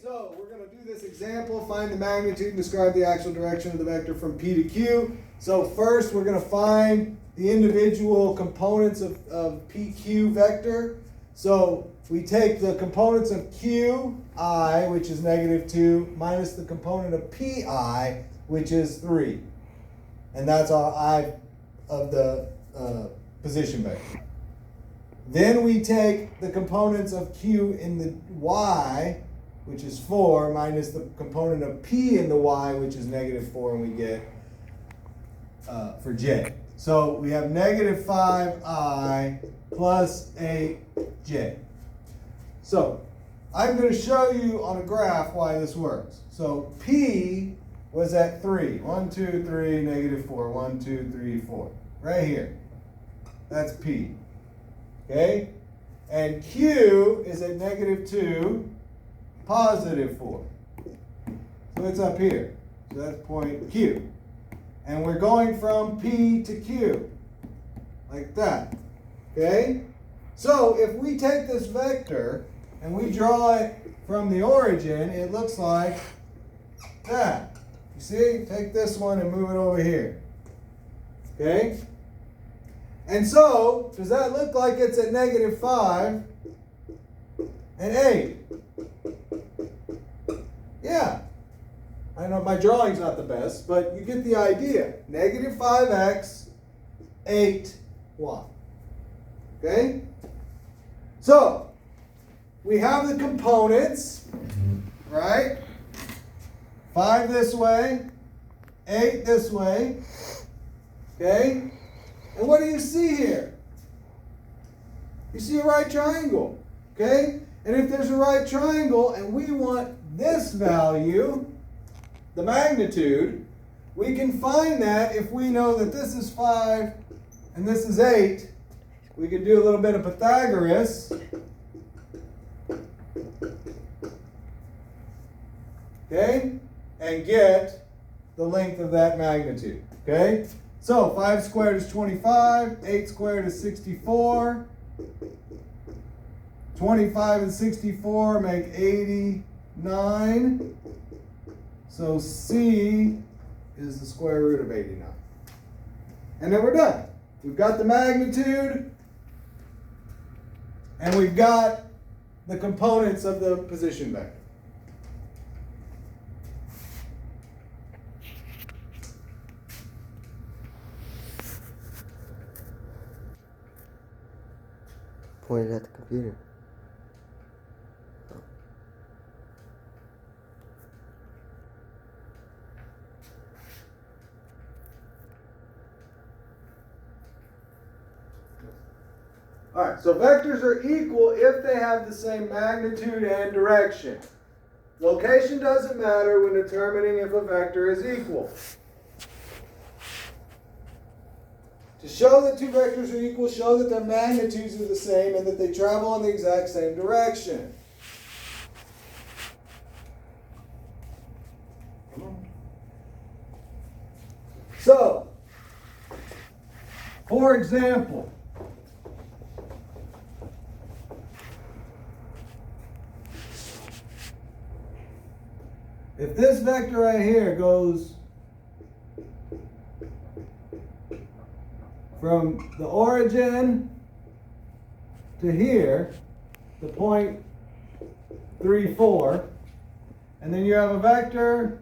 So we're going to do this example, find the magnitude and describe the actual direction of the vector from P to Q. So first we're going to find the individual components of PQ vector. So we take the components of QI, which is -2, minus the component of PI, which is 3. And that's our I of the position vector. Then we take the components of Q in the Y, which is 4, minus the component of P in the Y, which is -4, and we get for J. So we have -5I plus 8J. So I'm going to show you on a graph why this works. So P was at 3. 1, 2, 3, -4. 1, 2, 3, 4. Right here. That's P. Okay? And Q is at -2, +4. So it's up here. So that's point Q. And we're going from P to Q. Like that. Okay? So if we take this vector and we draw it from the origin, it looks like that. You see? Take this one and move it over here. Okay? And so, does that look like it's at -5 and 8? Yeah. I know my drawing's not the best, but you get the idea. -5x, 8y. Okay? So, we have the components, right? 5 this way, 8 this way. Okay? And what do you see here? You see a right triangle. Okay? And if there's a right triangle and we want this value, the magnitude, we can find that if we know that this is 5 and this is 8. We can do a little bit of Pythagoras. Okay? And get the length of that magnitude. Okay? So 5 squared is 25, 8 squared is 64. 25 and 64 make 89. So C is the square root of 89. And then we're done. We've got the magnitude, and we've got the components of the position vector. Pointed at the computer. All right, so vectors are equal if they have the same magnitude and direction. Location doesn't matter when determining if a vector is equal. To show that two vectors are equal, show that their magnitudes are the same and that they travel in the exact same direction. So, for example, if this vector right here goes from the origin to here, the point 3, 4, and then you have a vector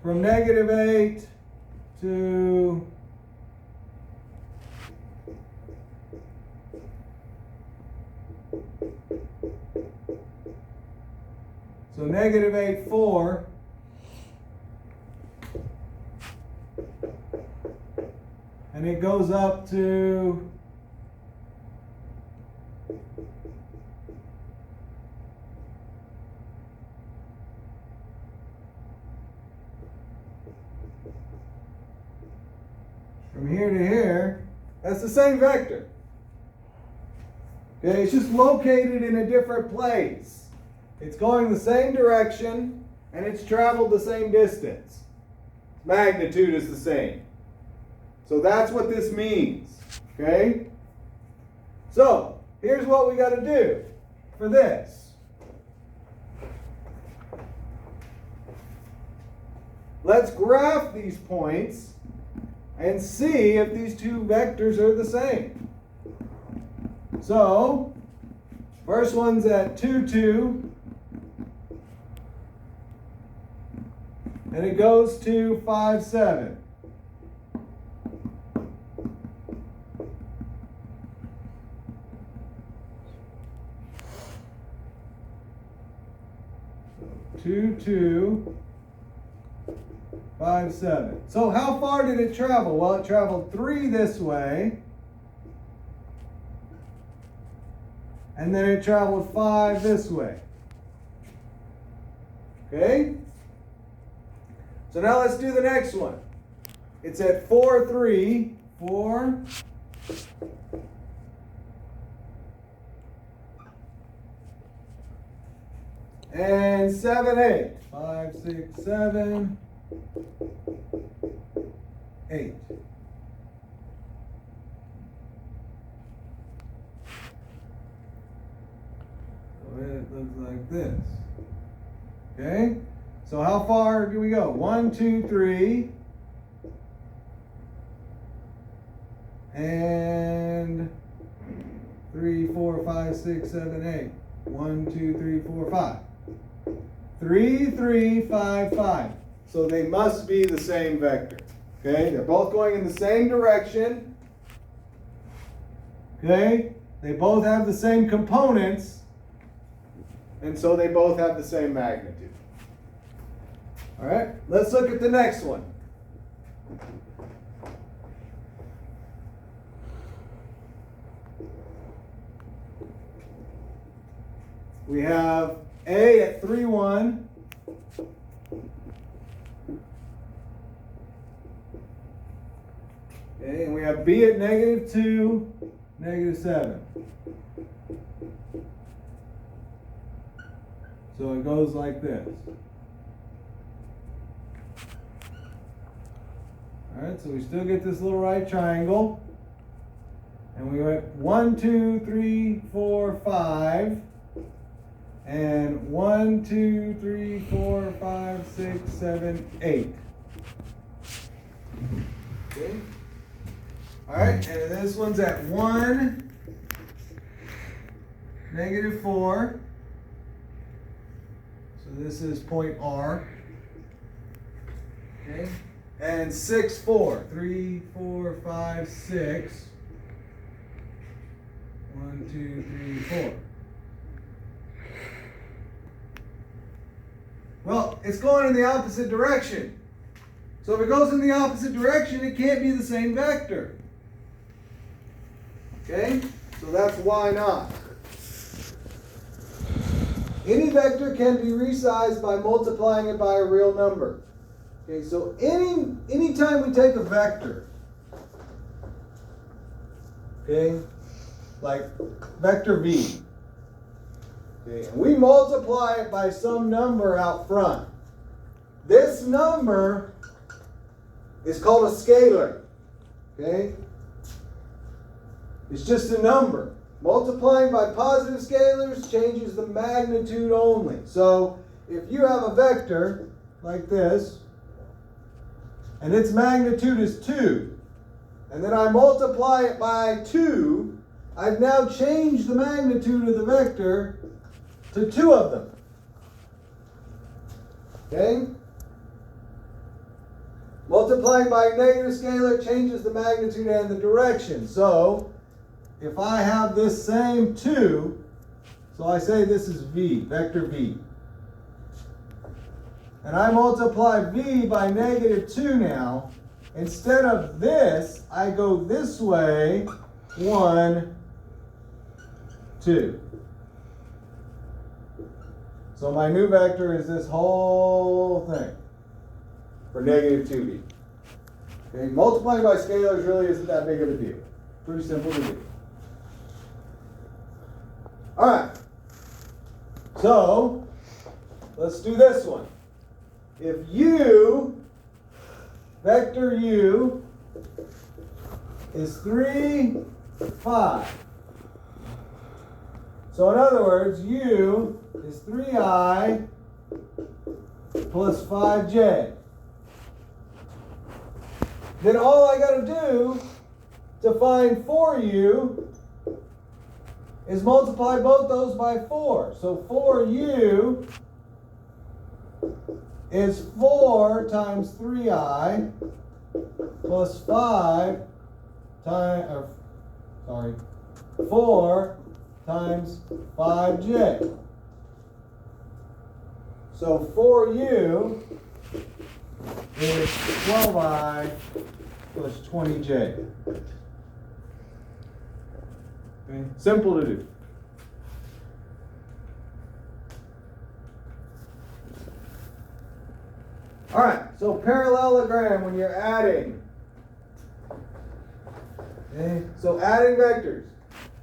from -8 to so -8, 4. And it goes up to from here to here. That's the same vector. Okay, it's just located in a different place. It's going the same direction and it's traveled the same distance. Magnitude is the same. So that's what this means. Okay? So, here's what we got to do. for this. Let's graph these points and see if these two vectors are the same. So, first one's at 2, 2. And it goes to 5, 7. So 2, 2, 5, 7. So how far did it travel? Well, it traveled 3 this way. And then it traveled 5 this way. Okay? So now let's do the next one. It's at 4, 3, 4. And 7, 8. 5, 6, 7, 8. So it looks like this. Okay? So how far do we go? 1, 2, 3. And 3, 4, 5, 6, 7, 8. 1, 2, 3, 4, 5. 3, 3, 5, 5. So they must be the same vector. Okay? They're both going in the same direction. Okay? They both have the same components. And so they both have the same magnitude. All right, let's look at the next one. We have A at 3, 1. Okay, and we have B at -2, -7. So it goes like this. All right, so we still get this little right triangle. And we went 1, 2, 3, 4, 5. And 1, 2, 3, 4, 5, 6, 7, 8. Okay. All right, and this one's at 1, -4. So this is point R. Okay. And 6, 4. 3, 4, 5, 6. 1, 2, 3, 4. Well, it's going in the opposite direction. So if it goes in the opposite direction, it can't be the same vector. Okay? So that's why not. Any vector can be resized by multiplying it by a real number. Okay, so anytime we take a vector, okay, like vector v, okay, and we multiply it by some number out front, this number is called a scalar. Okay, it's just a number. Multiplying by positive scalars changes the magnitude only. So if you have a vector like this, and its magnitude is 2, and then I multiply it by 2, I've now changed the magnitude of the vector to 2 of them. Okay? Multiplying by a negative scalar changes the magnitude and the direction. So, if I have this same 2, so I say this is v, vector v. And I multiply v by -2 now. Instead of this, I go this way, 1, 2. So my new vector is this whole thing for -2v. Okay, multiplying by scalars really isn't that big of a deal. Pretty simple to do. All right. So let's do this one. If u, vector u, is 3, 5, So in other words, u is 3i plus 5j. Then all I got to do to find 4u is multiply both those by 4. So 4u is 4 times 3i plus 5 times, 4 times 5j. So 4u is 12i plus 20j. Okay. Simple to do. All right, so parallelogram when you're adding. Okay, so adding vectors.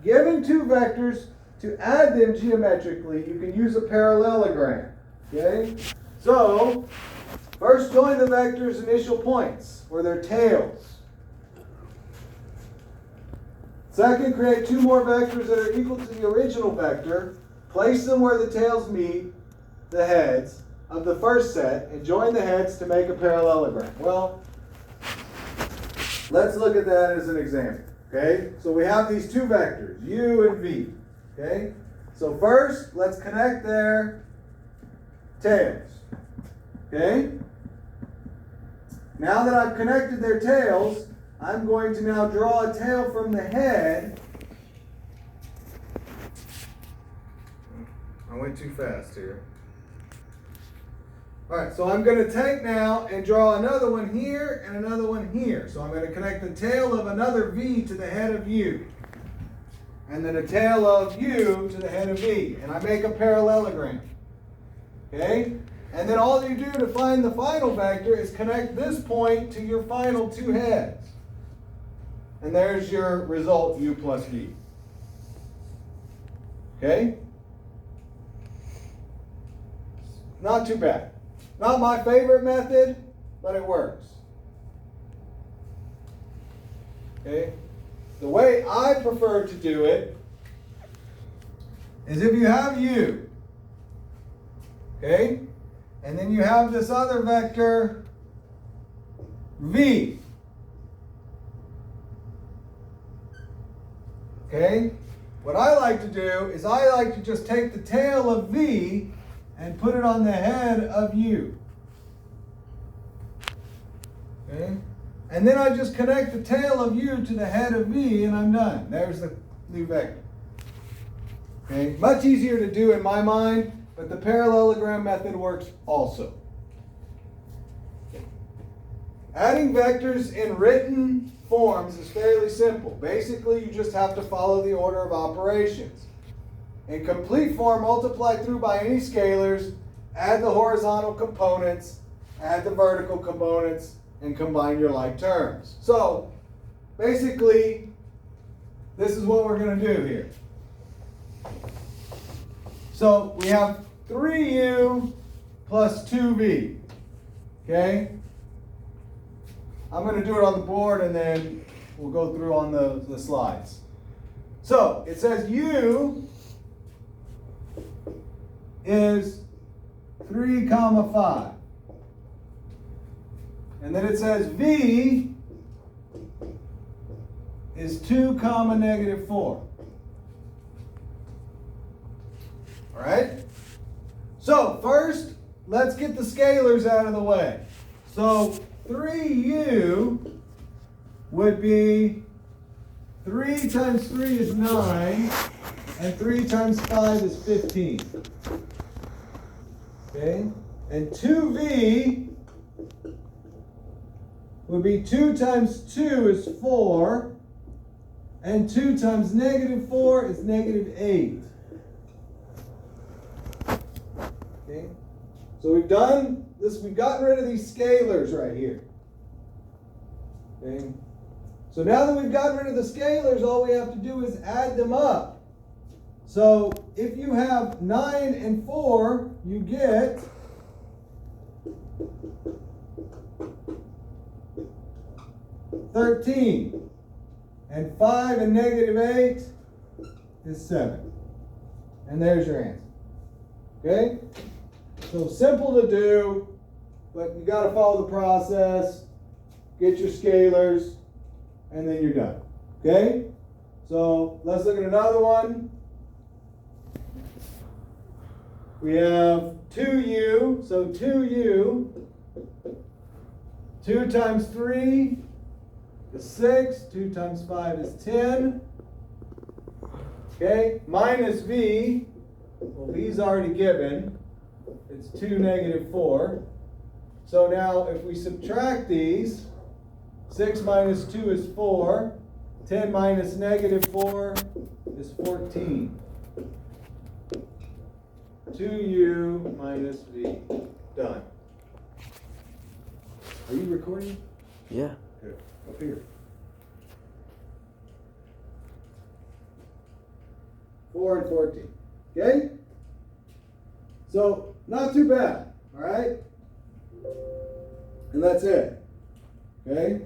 Given two vectors, to add them geometrically, you can use a parallelogram. Okay, so first join the vectors' initial points, or their tails. Second, create two more vectors that are equal to the original vector. Place them where the tails meet the heads of the first set, and join the heads to make a parallelogram. Well, let's look at that as an example. Okay, so we have these two vectors, u and v. Okay, so first, let's connect their tails. Okay, now that I've connected their tails, I'm going to now draw a tail from the head. I went too fast here. All right, so I'm going to take now and draw another one here and another one here. So I'm going to connect the tail of another v to the head of u. And then a tail of u to the head of v. And I make a parallelogram. Okay? And then all you do to find the final vector is connect this point to your final two heads. And there's your result, u plus v. Okay? Not too bad. Not my favorite method, but it works. Okay? The way I prefer to do it is if you have u, okay? And then you have this other vector, v. Okay? What I like to do is I like to just take the tail of v and put it on the head of u. Okay? And then I just connect the tail of u to the head of v and I'm done. There's the new vector. Okay? Much easier to do in my mind, but the parallelogram method works also. Adding vectors in written forms is fairly simple. Basically, you just have to follow the order of operations. In complete form, multiply through by any scalars, add the horizontal components, add the vertical components, and combine your like terms. So, basically, this is what we're going to do here. So, we have 3u plus 2v. Okay? I'm going to do it on the board and then we'll go through on the slides. So, it says u is 3, 5. And then it says v is 2, -4. All right? So, first, let's get the scalars out of the way. So, 3u would be 3 times 3 is 9, and 3 times 5 is 15. Okay? And 2v would be 2 times 2 is 4, and 2 times -4 is -8. Okay? So we've done this, we've gotten rid of these scalars right here. Okay? So now that we've gotten rid of the scalars, all we have to do is add them up. So if you have 9 and 4, you get 13. And 5 and -8 is 7. And there's your answer. Okay? So simple to do, but you gotta follow the process, get your scalars, and then you're done. Okay? So let's look at another one. We have 2u, so 2u, 2 times 3 is 6, 2 times 5 is 10. Okay, minus v, well v's already given, it's 2 negative 4. So now if we subtract these, 6 minus 2 is 4, 10 minus negative 4 is 14. 2u minus v. Done. Are you recording? Yeah. Good. Up here. 4 and 14. Okay? So, not too bad. Alright? And that's it. Okay?